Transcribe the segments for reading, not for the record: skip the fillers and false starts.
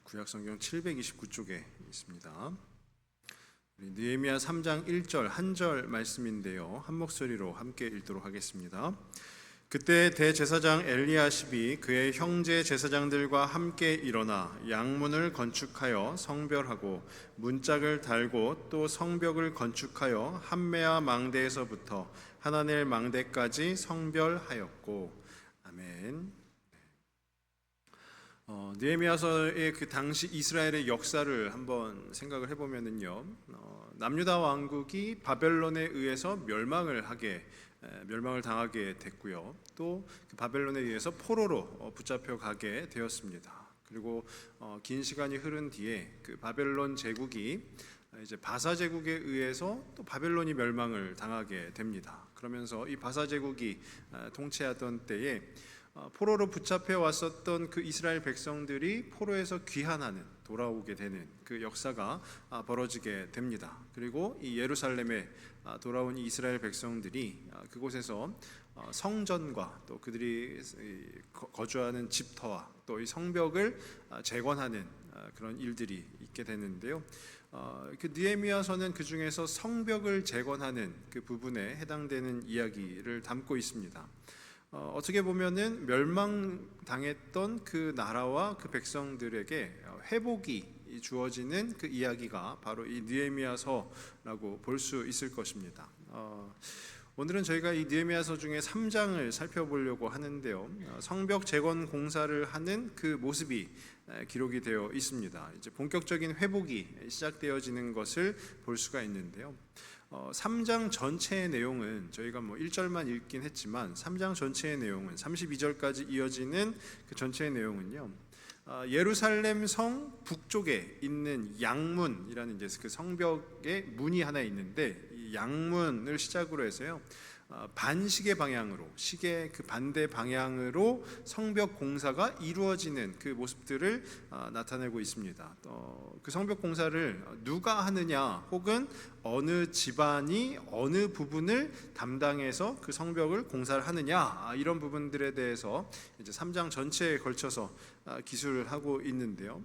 구약성경 729쪽에 있습니다. 느헤미야 3장 1절 한 절 말씀인데요, 한 목소리로 함께 읽도록 하겠습니다. 그때 대제사장 엘리야십이 그의 형제 제사장들과 함께 일어나 양문을 건축하여 성별하고 문짝을 달고 또 성벽을 건축하여 함메아 망대에서부터 하나넬 망대까지 성별하였고. 아멘. 느헤미야서의 그 당시 이스라엘의 역사를 한번 생각을 해보면은요, 남유다 왕국이 바벨론에 의해서 멸망을 당하게 됐고요. 또 그 바벨론에 의해서 포로로 붙잡혀 가게 되었습니다. 그리고 긴 시간이 흐른 뒤에 그 바벨론 제국이 이제 바사 제국에 의해서 또 바벨론이 멸망을 당하게 됩니다. 그러면서 이 바사 제국이 통치하던 때에 포로로 붙잡혀 왔었던 그 이스라엘 백성들이 포로에서 귀환하는, 돌아오게 되는 그 역사가 벌어지게 됩니다. 그리고 이 예루살렘에 돌아온 이스라엘 백성들이 그곳에서 성전과 또 그들이 거주하는 집터와 또 이 성벽을 재건하는 그런 일들이 있게 되는데요. 그 느헤미야서는 그 중에서 성벽을 재건하는 그 부분에 해당되는 이야기를 담고 있습니다. 어떻게 보면은 멸망당했던 그 나라와 그 백성들에게 회복이 주어지는 그 이야기가 바로 이 느헤미야서라고 볼 수 있을 것입니다. 오늘은 저희가 이 느헤미야서 중에 3장을 살펴보려고 하는데요, 성벽 재건 공사를 하는 그 모습이 기록이 되어 있습니다. 이제 본격적인 회복이 시작되어지는 것을 볼 수가 있는데요. 3장 전체의 내용은 저희가 1절만 읽긴 했지만 3장 전체의 내용은 32절까지 이어지는 그 전체의 내용은요, 예루살렘 성 북쪽에 있는 양문이라는 이제 그 성벽에 문이 하나 있는데, 이 양문을 시작으로 해서요, 반시계 방향으로, 시계 그 반대 방향으로 성벽 공사가 이루어지는 그 모습들을 나타내고 있습니다. 그 성벽 공사를 누가 하느냐, 혹은 어느 집안이 어느 부분을 담당해서 그 성벽을 공사를 하느냐, 이런 부분들에 대해서 이제 3장 전체에 걸쳐서 기술을 하고 있는데요.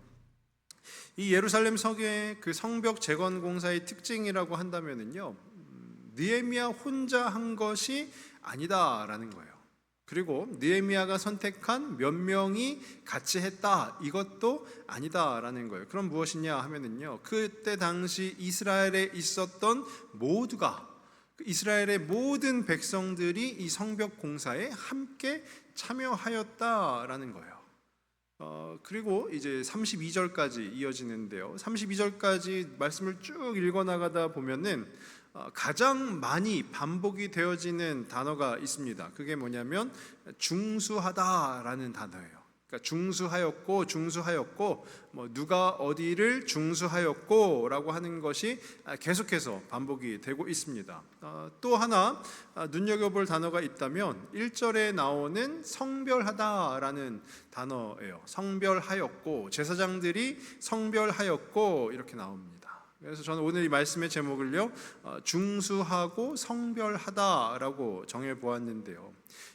이 예루살렘 성의 그 성벽 재건 공사의 특징이라고 한다면은요, 느헤미야 혼자 한 것이 아니다라는 거예요. 그리고 느헤미야가 선택한 몇 명이 같이 했다, 이것도 아니다라는 거예요. 그럼 무엇이냐 하면은요, 그때 당시 이스라엘에 있었던 모두가, 이스라엘의 모든 백성들이 이 성벽 공사에 함께 참여하였다라는 거예요. 그리고 이제 32절까지 이어지는데요, 32절까지 말씀을 쭉 읽어나가다 보면은 가장 많이 반복이 되어지는 단어가 있습니다. 그게 뭐냐면 중수하다라는 단어예요. 그러니까 중수하였고 누가 어디를 중수하였고 라고 하는 것이 계속해서 반복이 되고 있습니다. 또 하나 눈여겨볼 단어가 있다면 1절에 나오는 성별하다라는 단어예요. 성별하였고, 제사장들이 성별하였고 이렇게 나옵니다. 그래서 저는 오늘 이 말씀의 제목을요, 중수하고 성별하다라고 정해 보았는데요,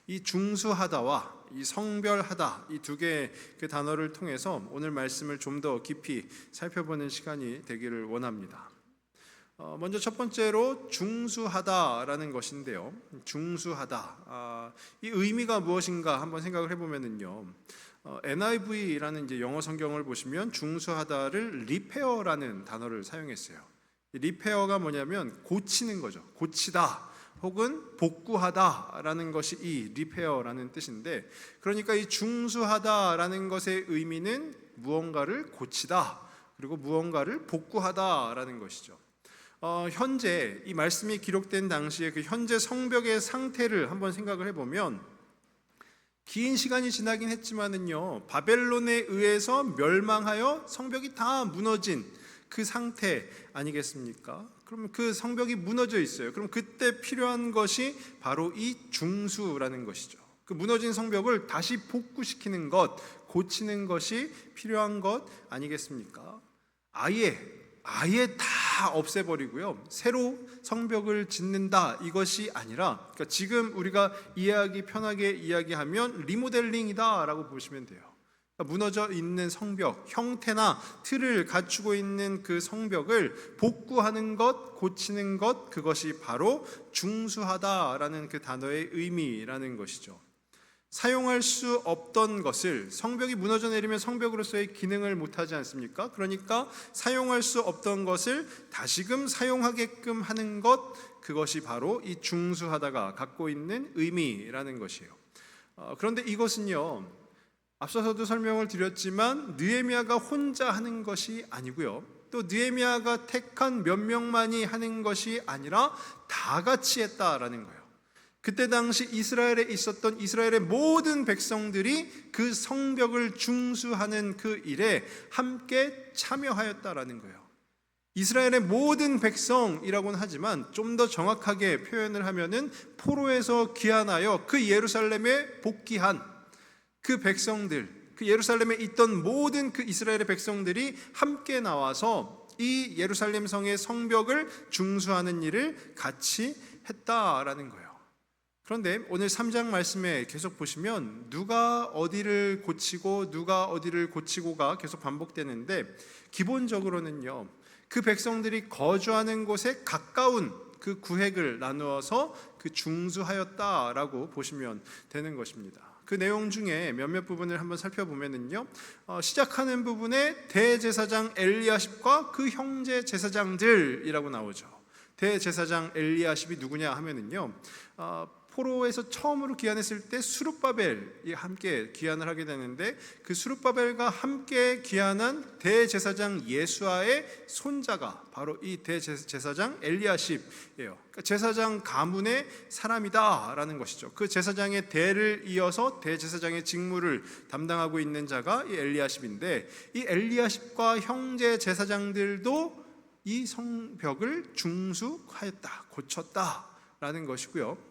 이 중수하다와 이 성별하다, 이 두 개의 그 단어를 통해서 오늘 말씀을 좀 더 깊이 살펴보는 시간이 되기를 원합니다. 먼저 첫 번째로 중수하다라는 것인데요, 중수하다, 이 의미가 무엇인가 한번 생각을 해보면은요, NIV라는 이제 영어 성경을 보시면 중수하다를 리페어라는 단어를 사용했어요. 리페어가 뭐냐면 고치는 거죠. 고치다 혹은 복구하다라는 것이 이 리페어라는 뜻인데, 그러니까 이 중수하다라는 것의 의미는 무언가를 고치다, 그리고 무언가를 복구하다라는 것이죠. 현재 이 말씀이 기록된 당시에 그 현재 성벽의 상태를 한번 생각을 해보면, 긴 시간이 지나긴 했지만은요, 바벨론에 의해서 멸망하여 성벽이 다 무너진 그 상태 아니겠습니까? 그러면 그 성벽이 무너져 있어요. 그럼 그때 필요한 것이 바로 이 중수라는 것이죠. 그 무너진 성벽을 다시 복구시키는 것, 고치는 것이 필요한 것 아니겠습니까? 아예 다 없애버리고요, 새로 성벽을 짓는다, 이것이 아니라, 그러니까 지금 우리가 편하게 이야기하면 리모델링이다 라고 보시면 돼요. 무너져 있는 성벽, 형태나 틀을 갖추고 있는 그 성벽을 복구하는 것, 고치는 것, 그것이 바로 중수하다라는 그 단어의 의미라는 것이죠. 사용할 수 없던 것을, 성벽이 무너져 내리면 성벽으로서의 기능을 못하지 않습니까? 그러니까 사용할 수 없던 것을 다시금 사용하게끔 하는 것, 그것이 바로 이 중수하다가 갖고 있는 의미라는 것이에요. 그런데 이것은요, 앞서서도 설명을 드렸지만 느헤미야가 혼자 하는 것이 아니고요, 또 느헤미야가 택한 몇 명만이 하는 것이 아니라 다 같이 했다라는 거예요. 그때 당시 이스라엘에 있었던 이스라엘의 모든 백성들이 그 성벽을 중수하는 그 일에 함께 참여하였다라는 거예요. 이스라엘의 모든 백성이라고는 하지만 좀 더 정확하게 표현을 하면은 포로에서 귀환하여 그 예루살렘에 복귀한 그 백성들, 그 예루살렘에 있던 모든 그 이스라엘의 백성들이 함께 나와서 이 예루살렘 성의 성벽을 중수하는 일을 같이 했다라는 거예요. 그런데 오늘 3장 말씀에 계속 보시면 누가 어디를 고치고 누가 어디를 고치고가 계속 반복되는데, 기본적으로는요, 그 백성들이 거주하는 곳에 가까운 그 구획을 나누어서 그 중수하였다라고 보시면 되는 것입니다. 그 내용 중에 몇몇 부분을 한번 살펴보면은요, 시작하는 부분에 대제사장 엘리야십과 그 형제 제사장들이라고 나오죠. 대제사장 엘리야십이 누구냐 하면은요, 포로에서 처음으로 귀환했을 때 수룹바벨이 함께 귀환을 하게 되는데, 그 수룹바벨과 함께 귀환한 대제사장 예수아의 손자가 바로 이 대제사장 엘리야십이에요. 그러니까 제사장 가문의 사람이다라는 것이죠. 그 제사장의 대를 이어서 대제사장의 직무를 담당하고 있는 자가 이 엘리야십인데, 이 엘리야십과 형제 제사장들도 이 성벽을 중수하였다, 고쳤다라는 것이고요.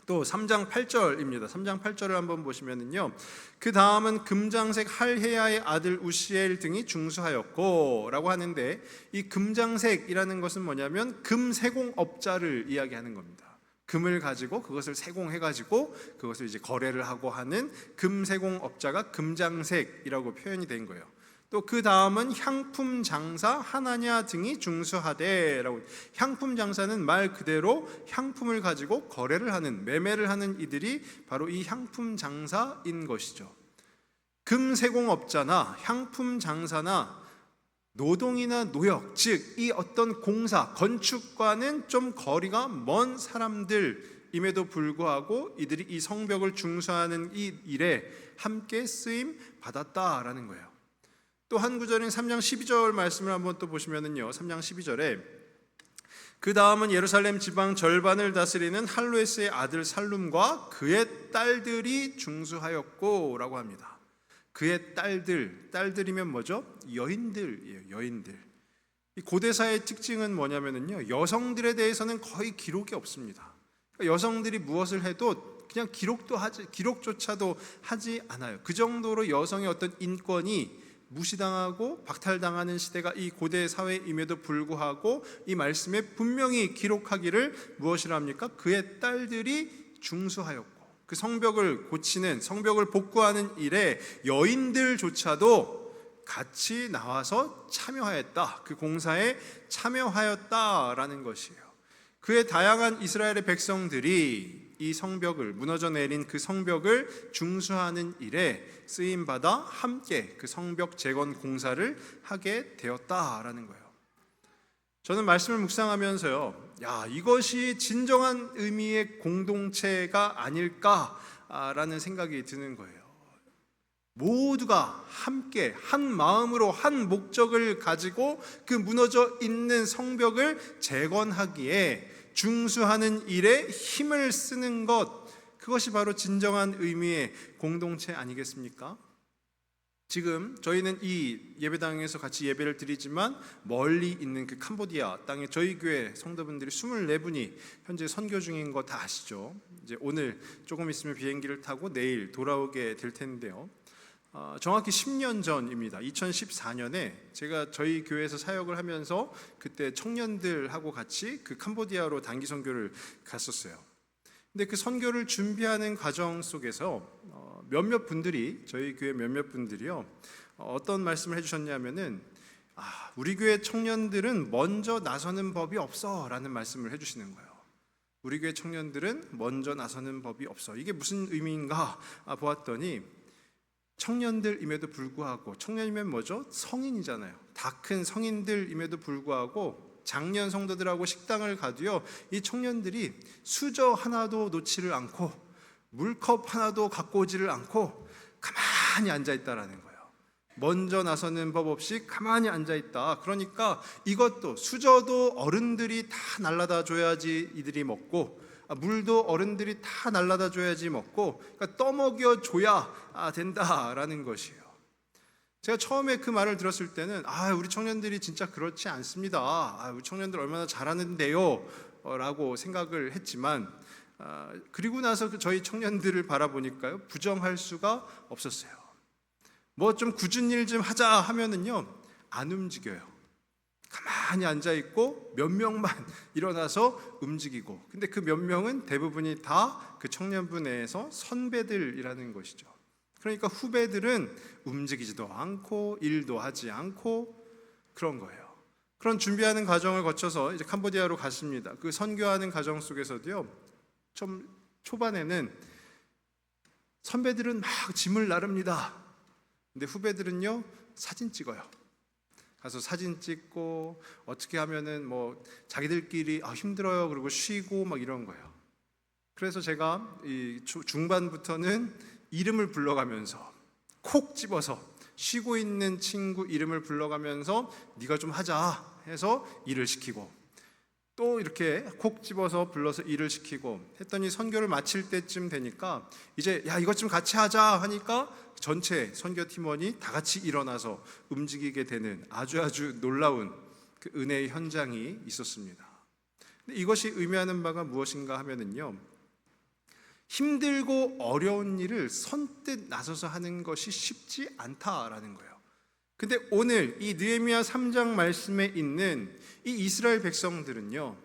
또 3장 8절입니다. 3장 8절을 한번 보시면은요, 그 다음은 금장색 할헤야의 아들 우시엘 등이 중수하였고 라고 하는데, 이 금장색이라는 것은 뭐냐면 금세공업자를 이야기하는 겁니다. 금을 가지고 그것을 세공해가지고 그것을 이제 거래를 하고 하는 금세공업자가 금장색이라고 표현이 된 거예요. 또 그 다음은 향품 장사 하나냐 등이 중수하되라고. 향품 장사는 말 그대로 향품을 가지고 거래를 하는, 매매를 하는 이들이 바로 이 향품 장사인 것이죠. 금세공업자나 향품 장사나 노동이나 노역, 즉 이 어떤 공사, 건축과는 좀 거리가 먼 사람들임에도 불구하고 이들이 이 성벽을 중수하는 이 일에 함께 쓰임 받았다라는 거예요. 또 한 구절인 3장 12절 말씀을 한번 또 보시면은요, 3장 12절에 그 다음은 예루살렘 지방 절반을 다스리는 할로에스의 아들 살룸과 그의 딸들이 중수하였고 라고 합니다. 그의 딸들이면 뭐죠? 여인들이에요. 여인들. 이 고대사의 특징은 뭐냐면은요, 여성들에 대해서는 거의 기록이 없습니다. 그러니까 여성들이 무엇을 해도 그냥 기록조차도 하지 않아요. 그 정도로 여성의 어떤 인권이 무시당하고 박탈당하는 시대가 이 고대 사회임에도 불구하고 이 말씀에 분명히 기록하기를 무엇이라 합니까? 그의 딸들이 중수하였고, 그 성벽을 고치는, 성벽을 복구하는 일에 여인들조차도 같이 나와서 참여하였다, 그 공사에 참여하였다라는 것이에요. 그의 다양한 이스라엘의 백성들이 이 성벽을, 무너져 내린 그 성벽을 중수하는 일에 쓰임받아 함께 그 성벽 재건 공사를 하게 되었다라는 거예요. 저는 말씀을 묵상하면서요, 이것이 진정한 의미의 공동체가 아닐까라는 생각이 드는 거예요. 모두가 함께 한 마음으로 한 목적을 가지고 그 무너져 있는 성벽을 재건하기에 중수하는 일에 힘을 쓰는 것, 그것이 바로 진정한 의미의 공동체 아니겠습니까? 지금 저희는 이 예배당에서 같이 예배를 드리지만 멀리 있는 그 캄보디아 땅에 저희 교회 성도분들이 24분이 현재 선교 중인 거 다 아시죠? 이제 오늘 조금 있으면 비행기를 타고 내일 돌아오게 될 텐데요. 정확히 10년 전입니다. 2014년에 제가 저희 교회에서 사역을 하면서 그때 청년들하고 같이 그 캄보디아로 단기 선교를 갔었어요. 근데 그 선교를 준비하는 과정 속에서 몇몇 분들이, 저희 교회 몇몇 분들이요, 어떤 말씀을 해주셨냐면은, 우리 교회 청년들은 먼저 나서는 법이 없어 라는 말씀을 해주시는 거예요. 우리 교회 청년들은 먼저 나서는 법이 없어. 이게 무슨 의미인가 보았더니, 청년들임에도 불구하고, 청년이면 뭐죠? 성인이잖아요. 다 큰 성인들임에도 불구하고 작년 성도들하고 식당을 가도요, 이 청년들이 수저 하나도 놓지를 않고 물컵 하나도 갖고 오지를 않고 가만히 앉아있다라는 거예요. 먼저 나서는 법 없이 가만히 앉아있다. 그러니까 이것도, 수저도 어른들이 다 날라다 줘야지 이들이 먹고, 물도 어른들이 다 날라다 줘야지 먹고, 그러니까 떠먹여 줘야 된다라는 것이에요. 제가 처음에 그 말을 들었을 때는 우리 청년들이 진짜 그렇지 않습니다. 우리 청년들 얼마나 잘하는데요 라고 생각을 했지만, 그리고 나서 저희 청년들을 바라보니까요, 부정할 수가 없었어요. 뭐 좀 굳은 일 좀 하자 하면은요, 안 움직여요. 가만히 앉아있고 몇 명만 일어나서 움직이고, 근데 그 몇 명은 대부분이 다 그 청년부 내에서 선배들이라는 것이죠. 그러니까 후배들은 움직이지도 않고 일도 하지 않고 그런 거예요. 그런 준비하는 과정을 거쳐서 이제 캄보디아로 갔습니다. 그 선교하는 과정 속에서도요, 좀 초반에는 선배들은 막 짐을 나릅니다. 근데 후배들은요, 사진 찍어요. 가서 사진 찍고, 어떻게 하면은 뭐 자기들끼리 힘들어요 그러고 쉬고 막 이런 거예요. 그래서 제가 이 중반부터는 이름을 불러가면서 콕 집어서, 쉬고 있는 친구 이름을 불러가면서 네가 좀 하자 해서 일을 시키고, 또 이렇게 콕 집어서 불러서 일을 시키고 했더니, 선교를 마칠 때쯤 되니까 이제 야 이것 좀 같이 하자 하니까 전체 선교팀원이 다 같이 일어나서 움직이게 되는 아주 놀라운 그 은혜의 현장이 있었습니다. 근데 이것이 의미하는 바가 무엇인가 하면은요, 힘들고 어려운 일을 선뜻 나서서 하는 것이 쉽지 않다라는 거예요. 근데 오늘 이 느헤미야 3장 말씀에 있는 이 이스라엘 백성들은요,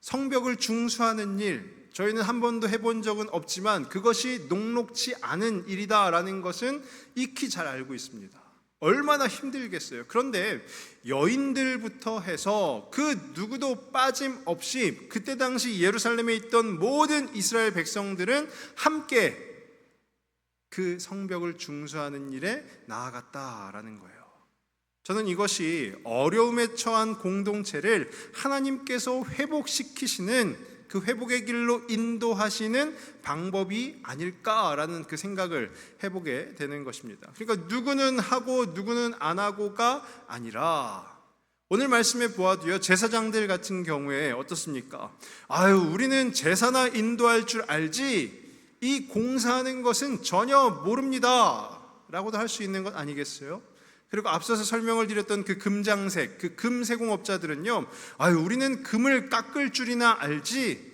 성벽을 중수하는 일, 저희는 한 번도 해본 적은 없지만 그것이 녹록지 않은 일이다라는 것은 익히 잘 알고 있습니다. 얼마나 힘들겠어요. 그런데 여인들부터 해서 그 누구도 빠짐없이 그때 당시 예루살렘에 있던 모든 이스라엘 백성들은 함께 그 성벽을 중수하는 일에 나아갔다라는 거예요. 저는 이것이 어려움에 처한 공동체를 하나님께서 회복시키시는, 그 회복의 길로 인도하시는 방법이 아닐까라는 그 생각을 해보게 되는 것입니다. 그러니까 누구는 하고 누구는 안 하고가 아니라, 오늘 말씀에 보아도요, 제사장들 같은 경우에 어떻습니까? 우리는 제사나 인도할 줄 알지 이 공사하는 것은 전혀 모릅니다 라고도 할 수 있는 것 아니겠어요? 그리고 앞서서 설명을 드렸던 그 금장색, 그 금세공업자들은요, 우리는 금을 깎을 줄이나 알지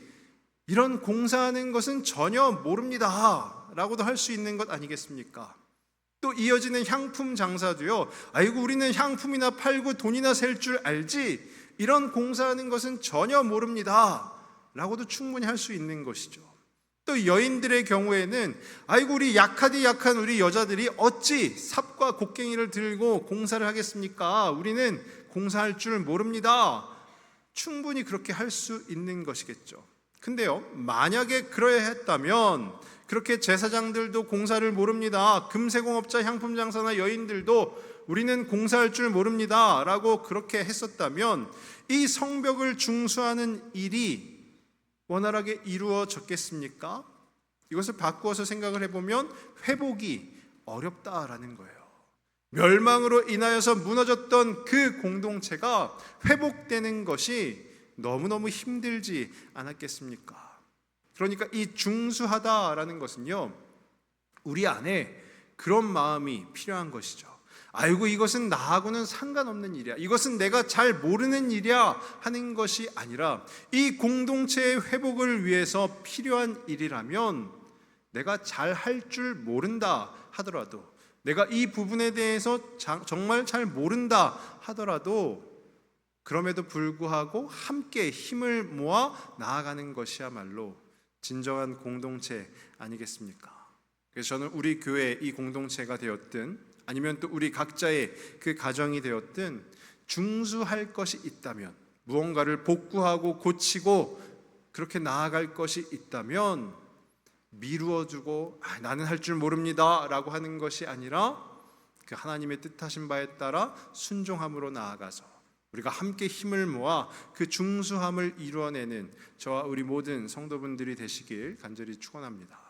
이런 공사하는 것은 전혀 모릅니다 라고도 할 수 있는 것 아니겠습니까? 또 이어지는 향품 장사도요, 우리는 향품이나 팔고 돈이나 셀 줄 알지 이런 공사하는 것은 전혀 모릅니다 라고도 충분히 할 수 있는 것이죠. 또 여인들의 경우에는 우리 약하디 약한 우리 여자들이 어찌 삽과 곡괭이를 들고 공사를 하겠습니까? 우리는 공사할 줄 모릅니다. 충분히 그렇게 할 수 있는 것이겠죠. 근데요, 만약에 그러야 했다면, 그렇게 제사장들도 공사를 모릅니다, 금세공업자, 향품장사나 여인들도 우리는 공사할 줄 모릅니다 라고 그렇게 했었다면, 이 성벽을 중수하는 일이 원활하게 이루어졌겠습니까? 이것을 바꾸어서 생각을 해보면 회복이 어렵다라는 거예요. 멸망으로 인하여서 무너졌던 그 공동체가 회복되는 것이 너무너무 힘들지 않았겠습니까? 그러니까 이 중수하다라는 것은요, 우리 안에 그런 마음이 필요한 것이죠. 이것은 나하고는 상관없는 일이야, 이것은 내가 잘 모르는 일이야 하는 것이 아니라, 이 공동체의 회복을 위해서 필요한 일이라면, 내가 잘 할 줄 모른다 하더라도, 내가 이 부분에 대해서 정말 잘 모른다 하더라도, 그럼에도 불구하고 함께 힘을 모아 나아가는 것이야말로 진정한 공동체 아니겠습니까? 그래서 저는 우리 교회 이 공동체가 되었든 아니면 또 우리 각자의 그 가정이 되었든 중수할 것이 있다면, 무언가를 복구하고 고치고 그렇게 나아갈 것이 있다면 미루어두고 나는 할 줄 모릅니다 라고 하는 것이 아니라 그 하나님의 뜻하신 바에 따라 순종함으로 나아가서 우리가 함께 힘을 모아 그 중수함을 이루어내는 저와 우리 모든 성도분들이 되시길 간절히 축원합니다.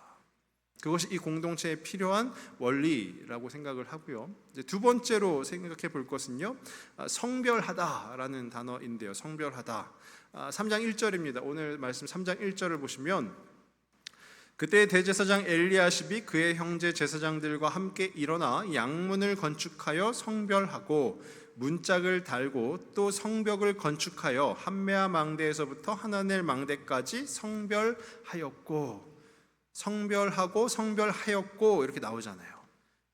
그것이 이 공동체에 필요한 원리라고 생각을 하고요. 이제 두 번째로 생각해 볼 것은요, 성별하다라는 단어인데요. 성별하다. 3장 1절입니다. 오늘 말씀 3장 1절을 보시면, 그때 대제사장 엘리야십이 그의 형제 제사장들과 함께 일어나 양문을 건축하여 성별하고 문짝을 달고 또 성벽을 건축하여 한메아 망대에서부터 하나넬 망대까지 성별하였고, 성별하고 성별하였고 이렇게 나오잖아요.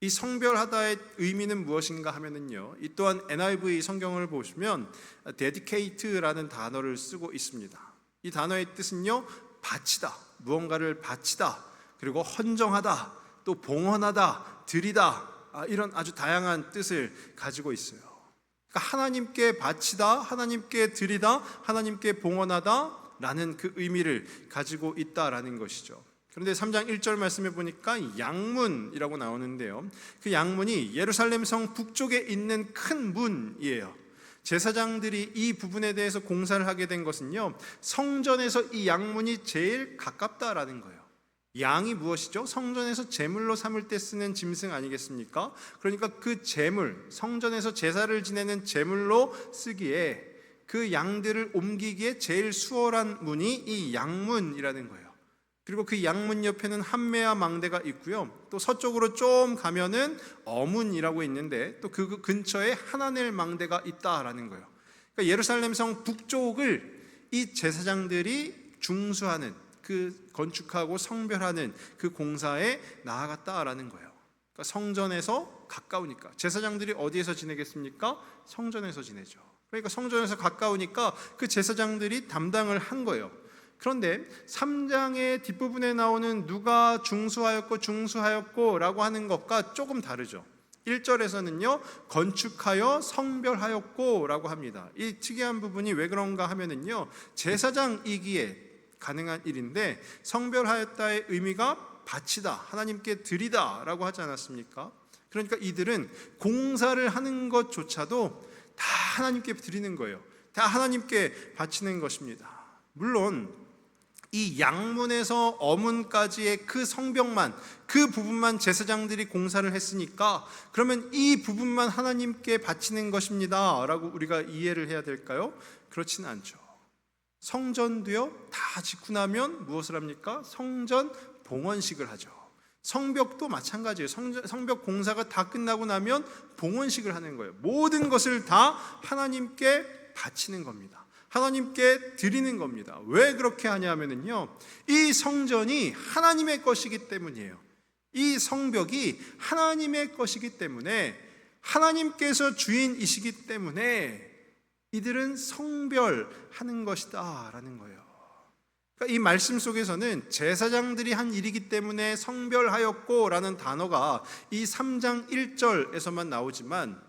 이 성별하다의 의미는 무엇인가 하면은요, 이 또한 NIV 성경을 보시면 dedicate라는 단어를 쓰고 있습니다. 이 단어의 뜻은요, 바치다, 무언가를 바치다, 그리고 헌정하다, 또 봉헌하다, 드리다, 이런 아주 다양한 뜻을 가지고 있어요. 그러니까 하나님께 바치다, 하나님께 드리다, 하나님께 봉헌하다 라는 그 의미를 가지고 있다라는 것이죠. 그런데 3장 1절 말씀해 보니까 양문이라고 나오는데요, 그 양문이 예루살렘 성 북쪽에 있는 큰 문이에요. 제사장들이 이 부분에 대해서 공사를 하게 된 것은요, 성전에서 이 양문이 제일 가깝다라는 거예요. 양이 무엇이죠? 성전에서 제물로 삼을 때 쓰는 짐승 아니겠습니까? 그러니까 그 제물, 성전에서 제사를 지내는 제물로 쓰기에 그 양들을 옮기기에 제일 수월한 문이 이 양문이라는 거예요. 그리고 그 양문 옆에는 한메아 망대가 있고요, 또 서쪽으로 좀 가면은 어문이라고 있는데 또 그 근처에 하나넬 망대가 있다라는 거예요. 그러니까 예루살렘 성 북쪽을 이 제사장들이 중수하는, 그 건축하고 성별하는 그 공사에 나아갔다라는 거예요. 그러니까 성전에서 가까우니까, 제사장들이 어디에서 지내겠습니까? 성전에서 지내죠. 그러니까 성전에서 가까우니까 그 제사장들이 담당을 한 거예요. 그런데 3장의 뒷부분에 나오는 누가 중수하였고 라고 하는 것과 조금 다르죠. 1절에서는요, 건축하여 성별하였고 라고 합니다. 이 특이한 부분이 왜 그런가 하면은요, 제사장이기에 가능한 일인데 성별하였다의 의미가 바치다, 하나님께 드리다 라고 하지 않았습니까? 그러니까 이들은 공사를 하는 것조차도 다 하나님께 드리는 거예요. 다 하나님께 바치는 것입니다. 물론 이 양문에서 어문까지의 그 성벽만, 그 부분만 제사장들이 공사를 했으니까 그러면 이 부분만 하나님께 바치는 것입니다 라고 우리가 이해를 해야 될까요? 그렇지는 않죠. 성전도요, 다 짓고 나면 무엇을 합니까? 성전 봉헌식을 하죠. 성벽도 마찬가지예요. 성벽 공사가 다 끝나고 나면 봉헌식을 하는 거예요. 모든 것을 다 하나님께 바치는 겁니다. 하나님께 드리는 겁니다. 왜 그렇게 하냐면요, 이 성전이 하나님의 것이기 때문이에요. 이 성벽이 하나님의 것이기 때문에, 하나님께서 주인이시기 때문에 이들은 성별하는 것이다 라는 거예요. 그러니까 이 말씀 속에서는 제사장들이 한 일이기 때문에 성별하였고 라는 단어가 이 3장 1절에서만 나오지만,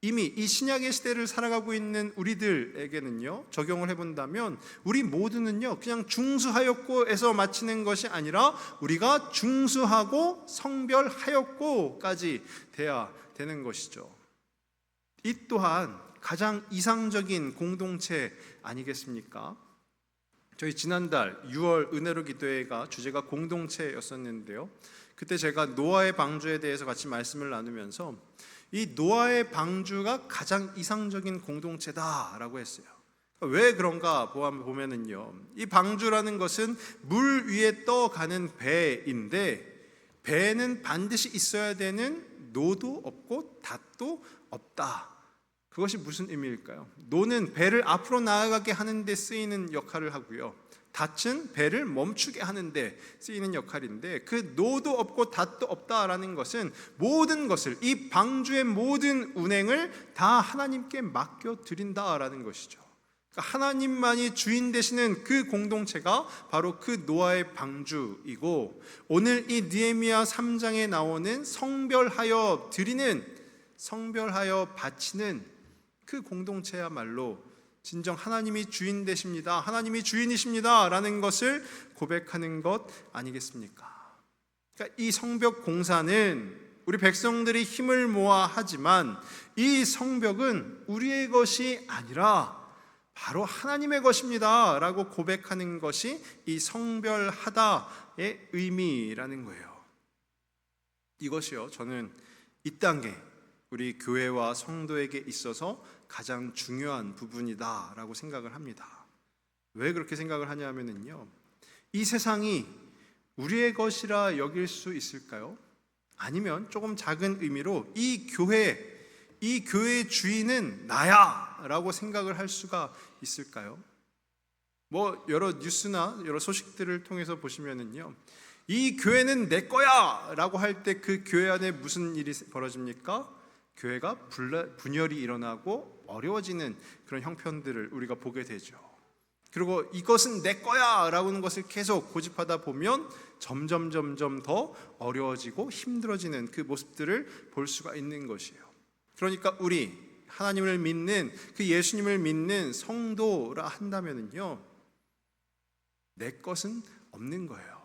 이미 이 신약의 시대를 살아가고 있는 우리들에게는요, 적용을 해본다면 우리 모두는요, 그냥 중수하였고에서 마치는 것이 아니라 우리가 중수하고 성별하였고까지 돼야 되는 것이죠. 이 또한 가장 이상적인 공동체 아니겠습니까? 저희 지난달 6월 은혜로 기도회가 주제가 공동체였었는데요, 그때 제가 노아의 방주에 대해서 같이 말씀을 나누면서 이 노아의 방주가 가장 이상적인 공동체다라고 했어요. 왜 그런가 보면은요, 이 방주라는 것은 물 위에 떠가는 배인데, 배는 반드시 있어야 되는 노도 없고 닷도 없다. 그것이 무슨 의미일까요? 노는 배를 앞으로 나아가게 하는 데 쓰이는 역할을 하고요, 닷은 배를 멈추게 하는 데 쓰이는 역할인데, 그 노도 없고 닷도 없다라는 것은 모든 것을, 이 방주의 모든 운행을 다 하나님께 맡겨드린다라는 것이죠. 하나님만이 주인 되시는 그 공동체가 바로 그 노아의 방주이고, 오늘 이 느헤미야 3장에 나오는 성별하여 바치는 그 공동체야말로 진정 하나님이 주인 되십니다, 하나님이 주인이십니다 라는 것을 고백하는 것 아니겠습니까? 그러니까 이 성벽 공사는 우리 백성들이 힘을 모아 하지만 이 성벽은 우리의 것이 아니라 바로 하나님의 것입니다 라고 고백하는 것이 이 성별하다의 의미라는 거예요. 이것이요, 저는 이 단계 우리 교회와 성도에게 있어서 가장 중요한 부분이다 라고 생각을 합니다. 왜 그렇게 생각을 하냐면요, 이 세상이 우리의 것이라 여길 수 있을까요? 아니면 조금 작은 의미로 이 교회의 주인은 나야 라고 생각을 할 수가 있을까요? 여러 뉴스나 여러 소식들을 통해서 보시면은요, 이 교회는 내 거야 라고 할 때 그 교회 안에 무슨 일이 벌어집니까? 교회가 분열이 일어나고 어려워지는 그런 형편들을 우리가 보게 되죠. 그리고 이것은 내 거야 라고 하는 것을 계속 고집하다 보면 점점 더 어려워지고 힘들어지는 그 모습들을 볼 수가 있는 것이에요. 그러니까 우리 하나님을 믿는, 그 예수님을 믿는 성도라 한다면요, 내 것은 없는 거예요.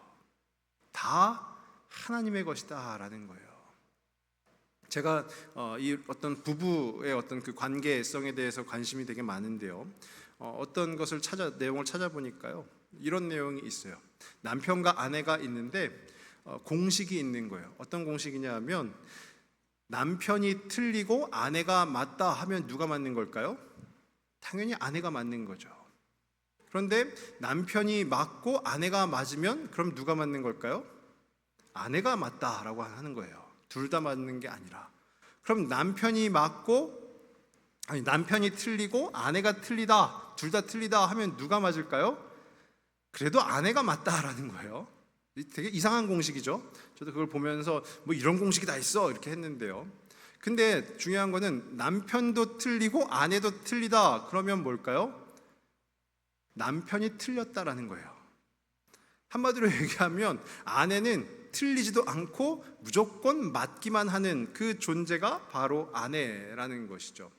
다 하나님의 것이다 라는 거예요. 제가 이 어떤 부부의 어떤 그 관계성에 대해서 관심이 되게 많은데요, 어떤 것을 내용을 찾아보니까요, 이런 내용이 있어요. 남편과 아내가 있는데 공식이 있는 거예요. 어떤 공식이냐 하면, 남편이 틀리고 아내가 맞다 하면 누가 맞는 걸까요? 당연히 아내가 맞는 거죠. 그런데 남편이 맞고 아내가 맞으면 그럼 누가 맞는 걸까요? 아내가 맞다라고 하는 거예요. 둘 다 맞는 게 아니라. 그럼 남편이 틀리고 아내가 틀리다, 둘 다 틀리다 하면 누가 맞을까요? 그래도 아내가 맞다라는 거예요. 되게 이상한 공식이죠. 저도 그걸 보면서 이런 공식이 다 있어 이렇게 했는데요. 근데 중요한 거는 남편도 틀리고 아내도 틀리다 그러면 뭘까요? 남편이 틀렸다라는 거예요. 한마디로 얘기하면 아내는 틀리지도 않고 무조건 맞기만 하는 그 존재가 바로 아내라는 것이죠.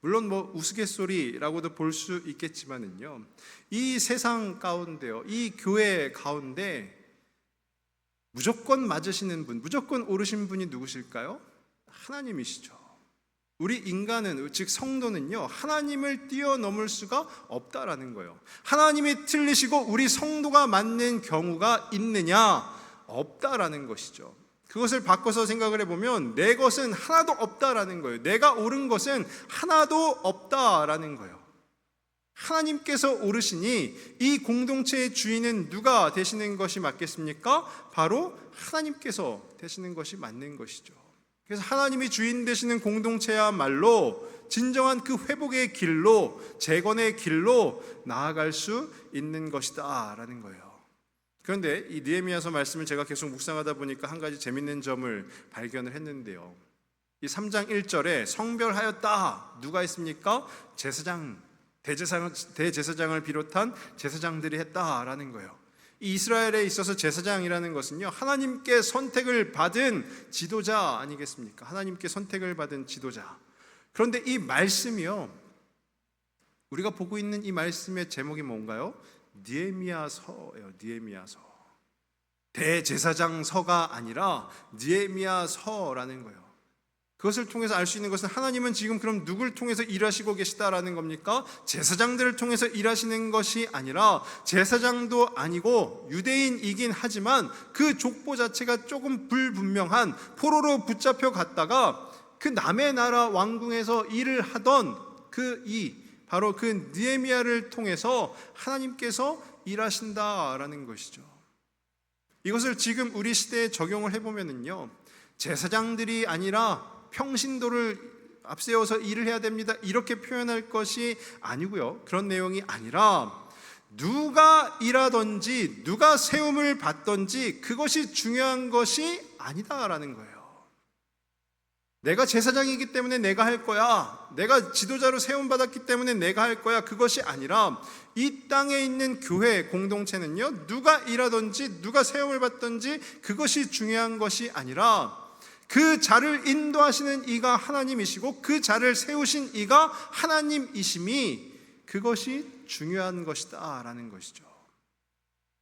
물론 우스갯소리라고도 볼 수 있겠지만은요, 이 세상 가운데요, 이 교회 가운데 무조건 맞으시는 분, 무조건 옳으신 분이 누구실까요? 하나님이시죠. 우리 인간은, 즉 성도는요, 하나님을 뛰어넘을 수가 없다라는 거예요. 하나님이 틀리시고 우리 성도가 맞는 경우가 있느냐? 없다라는 것이죠. 그것을 바꿔서 생각을 해보면 내 것은 하나도 없다라는 거예요. 내가 옳은 것은 하나도 없다라는 거예요. 하나님께서 오르시니 이 공동체의 주인은 누가 되시는 것이 맞겠습니까? 바로 하나님께서 되시는 것이 맞는 것이죠. 그래서 하나님이 주인 되시는 공동체야말로 진정한 그 회복의 길로, 재건의 길로 나아갈 수 있는 것이다 라는 거예요. 그런데 이 느헤미야서 말씀을 제가 계속 묵상하다 보니까 한 가지 재밌는 점을 발견을 했는데요, 이 3장 1절에 성별하였다, 누가 했습니까? 대제사장을 비롯한 제사장들이 했다라는 거예요. 이 이스라엘에 있어서 제사장이라는 것은요, 하나님께 선택을 받은 지도자 아니겠습니까? 하나님께 선택을 받은 지도자. 그런데 이 말씀이요, 우리가 보고 있는 이 말씀의 제목이 뭔가요? 느헤미야서예요. 느헤미야서. 대제사장서가 아니라 느헤미야서라는 거예요. 그것을 통해서 알 수 있는 것은 하나님은 지금 그럼 누굴 통해서 일하시고 계시다라는 겁니까? 제사장들을 통해서 일하시는 것이 아니라, 제사장도 아니고 유대인이긴 하지만 그 족보 자체가 조금 불분명한 포로로 붙잡혀 갔다가 그 남의 나라 왕궁에서 일을 하던 바로 그 느헤미야를 통해서 하나님께서 일하신다라는 것이죠. 이것을 지금 우리 시대에 적용을 해보면요, 제사장들이 아니라 평신도를 앞세워서 일을 해야 됩니다 이렇게 표현할 것이 아니고요, 그런 내용이 아니라 누가 일하든지 누가 세움을 받든지 그것이 중요한 것이 아니다라는 거예요. 내가 제사장이기 때문에 내가 할 거야, 내가 지도자로 세움받았기 때문에 내가 할 거야, 그것이 아니라 이 땅에 있는 교회 공동체는요, 누가 일하든지 누가 세움을 받든지 그것이 중요한 것이 아니라 그 자를 인도하시는 이가 하나님이시고 그 자를 세우신 이가 하나님이심이 그것이 중요한 것이다 라는 것이죠.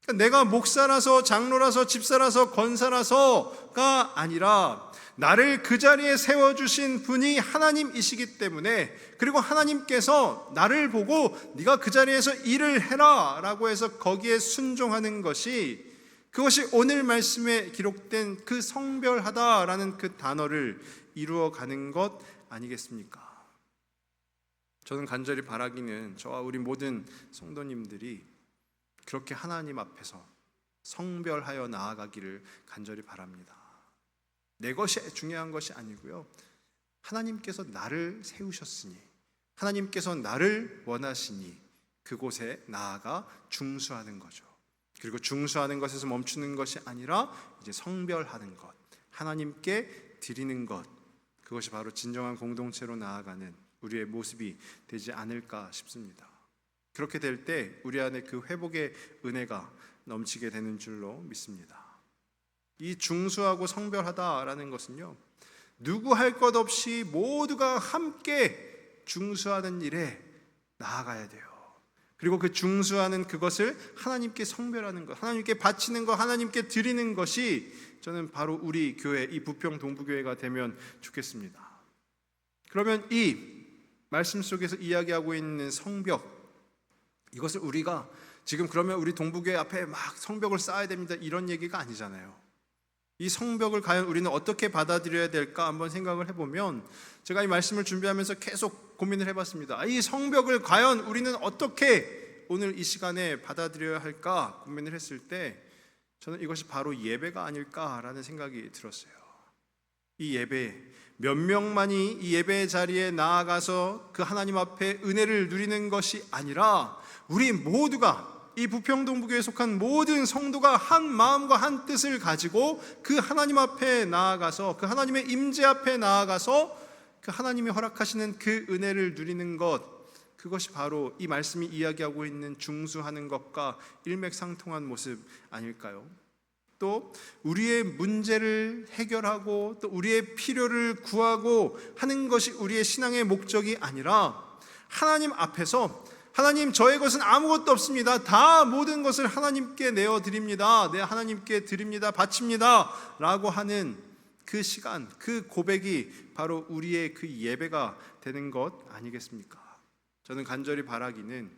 그러니까 내가 목사라서 장로라서 집사라서 권사라서가 아니라 나를 그 자리에 세워주신 분이 하나님이시기 때문에, 그리고 하나님께서 나를 보고 네가 그 자리에서 일을 해라 라고 해서 거기에 순종하는 것이, 그것이 오늘 말씀에 기록된 그 성별하다라는 그 단어를 이루어가는 것 아니겠습니까? 저는 간절히 바라기는 저와 우리 모든 성도님들이 그렇게 하나님 앞에서 성별하여 나아가기를 간절히 바랍니다. 내 것이 중요한 것이 아니고요, 하나님께서 나를 세우셨으니, 하나님께서 나를 원하시니 그곳에 나아가 중수하는 거죠. 그리고 중수하는 것에서 멈추는 것이 아니라 이제 성별하는 것, 하나님께 드리는 것, 그것이 바로 진정한 공동체로 나아가는 우리의 모습이 되지 않을까 싶습니다. 그렇게 될 때 우리 안에 그 회복의 은혜가 넘치게 되는 줄로 믿습니다. 이 중수하고 성별하다라는 것은요, 누구 할 것 없이 모두가 함께 중수하는 일에 나아가야 돼요. 그리고 그 중수하는 그것을 하나님께 성별하는 것, 하나님께 바치는 것, 하나님께 드리는 것이 저는 바로 우리 교회, 이 부평 동부교회가 되면 좋겠습니다. 그러면 이 말씀 속에서 이야기하고 있는 성벽, 이것을 우리가 지금 그러면 우리 동부교회 앞에 막 성벽을 쌓아야 됩니다, 이런 얘기가 아니잖아요. 이 성벽을 과연 우리는 어떻게 받아들여야 될까 한번 생각을 해보면, 제가 이 말씀을 준비하면서 계속 고민을 해봤습니다. 이 성벽을 과연 우리는 어떻게 오늘 이 시간에 받아들여야 할까 고민을 했을 때, 저는 이것이 바로 예배가 아닐까라는 생각이 들었어요. 이 예배, 몇 명만이 이 예배의 자리에 나아가서 그 하나님 앞에 은혜를 누리는 것이 아니라 우리 모두가, 이 부평동부교회에 속한 모든 성도가 한 마음과 한 뜻을 가지고 그 하나님 앞에 나아가서, 그 하나님의 임재 앞에 나아가서 그 하나님이 허락하시는 그 은혜를 누리는 것, 그것이 바로 이 말씀이 이야기하고 있는 중수하는 것과 일맥상통한 모습 아닐까요? 또 우리의 문제를 해결하고 또 우리의 필요를 구하고 하는 것이 우리의 신앙의 목적이 아니라, 하나님 앞에서 하나님, 저의 것은 아무것도 없습니다, 다 모든 것을 하나님께 내어드립니다, 네, 하나님께 드립니다, 바칩니다 라고 하는 그 시간, 그 고백이 바로 우리의 그 예배가 되는 것 아니겠습니까? 저는 간절히 바라기는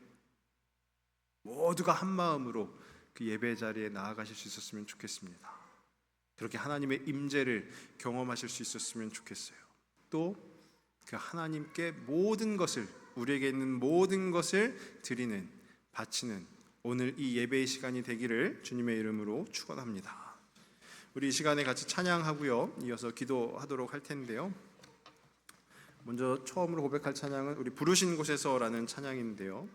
모두가 한 마음으로 그 예배 자리에 나아가실 수 있었으면 좋겠습니다. 그렇게 하나님의 임재를 경험하실 수 있었으면 좋겠어요. 또 그 하나님께 모든 것을, 우리에게 있는 모든 것을 드리는, 바치는 오늘 이 예배의 시간이 되기를 주님의 이름으로 축원합니다. 우리 이 시간에 같이 찬양하고요, 이어서 기도하도록 할 텐데요, 먼저 처음으로 고백할 찬양은 우리 부르신 곳에서라는 찬양인데요,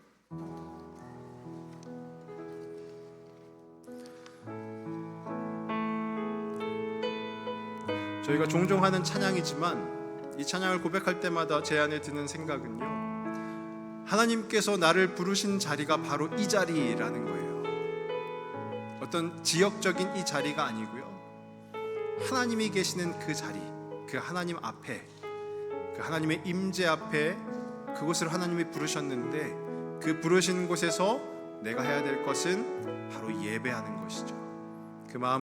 저희가 종종 하는 찬양이지만 이 찬양을 고백할 때마다 제 안에 드는 생각은요, 하나님께서 나를 부르신 자리가 바로 이 자리라는 거예요. 어떤 지역적인 이 자리가 아니고요, 하나님이 계시는 그 자리, 그 하나님 앞에, 그 하나님의 임재 앞에, 그곳을 하나님이 부르셨는데 그 부르신 곳에서 내가 해야 될 것은 바로 예배하는 것이죠. 그 마음